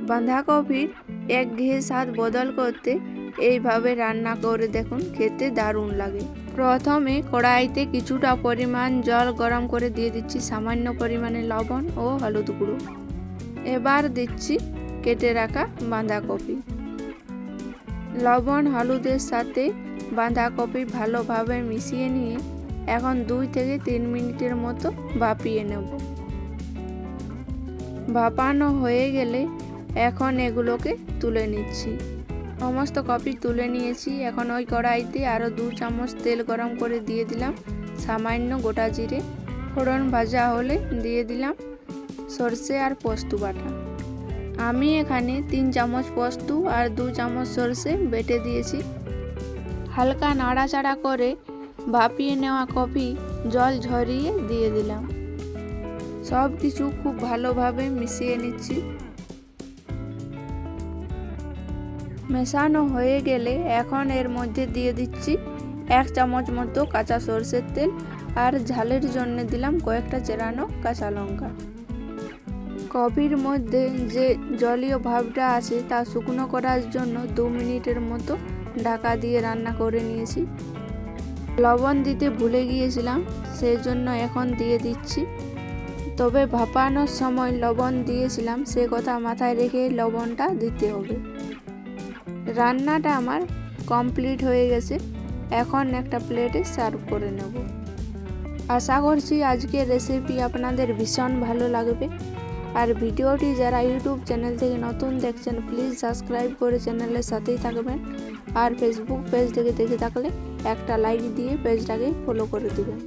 বাঁধাকপির একঘেয়ে স্বাদ বদল করতে এইভাবে রান্না করে দেখুন, খেতে দারুণ লাগে। প্রথমে কড়াইতে কিছুটা পরিমাণ জল গরম করে দিয়ে দিচ্ছি সামান্য পরিমাণে লবণ ও হলুদ গুঁড়ো। এবার দিচ্ছি কেটে রাখা বাঁধাকপি। লবণ হলুদের সাথে বাঁধাকপি ভালোভাবে মিশিয়ে নিয়ে এখন 2 থেকে 3 মিনিটের মতো ভাপিয়ে নেব। ভাপানো হয়ে গেলে এখন এগুলোকে তুলে নিচ্ছি। সমস্ত কপি তুলে নিয়েছি। এখন ওই কড়াইতে আরও 2 চামচ তেল গরম করে দিয়ে দিলাম সামান্য গোটা জিরে। ফোড়ন ভাজা হলে দিয়ে দিলাম সরষে আর পোস্ত বাটা। আমি এখানে 3 চামচ পোস্ত আর 2 চামচ সরষে বেটে দিয়েছি। হালকা নাড়াচাড়া করে ভাপিয়ে নেওয়া কপি জল ঝরিয়ে দিয়ে দিলাম। সব কিছু খুব ভালোভাবে মিশিয়ে নিচ্ছি। মেশানো হয়ে গেলে এখন এর মধ্যে দিয়ে দিচ্ছি 1 চামচ মতো কাঁচা সরষের তেল আর ঝালের জন্য দিলাম কয়েকটা চেরানো কাঁচা লঙ্কা। কপির মধ্যে যে জলীয় ভাবটা আছে তা শুকনো করার জন্য 2 মিনিটের মতো ঢাকা দিয়ে রান্না করে নিয়েছি। লবণ দিতে ভুলে গিয়েছিলাম, সেই জন্য এখন দিয়ে দিচ্ছি। তবে ভাপানোর সময় লবণ দিয়েছিলাম, সে কথা মাথায় রেখে লবণটা দিতে হবে। রান্নাটা আমার কমপ্লিট হয়ে গেছে। এখন একটা প্লেটে সার্ভ করে নেব। আশা করছি আজকের রেসিপি আপনাদের ভীষণ ভালো লাগবে। আর ভিডিওটি যারা ইউটিউব চ্যানেল থেকে নতুন দেখছেন প্লিজ সাবস্ক্রাইব করে চ্যানেলের সাথেই থাকবেন। আর ফেসবুক পেজ থেকে দেখে থাকলে একটা লাইক দিয়ে পেজটাকে ফলো করে দেবেন।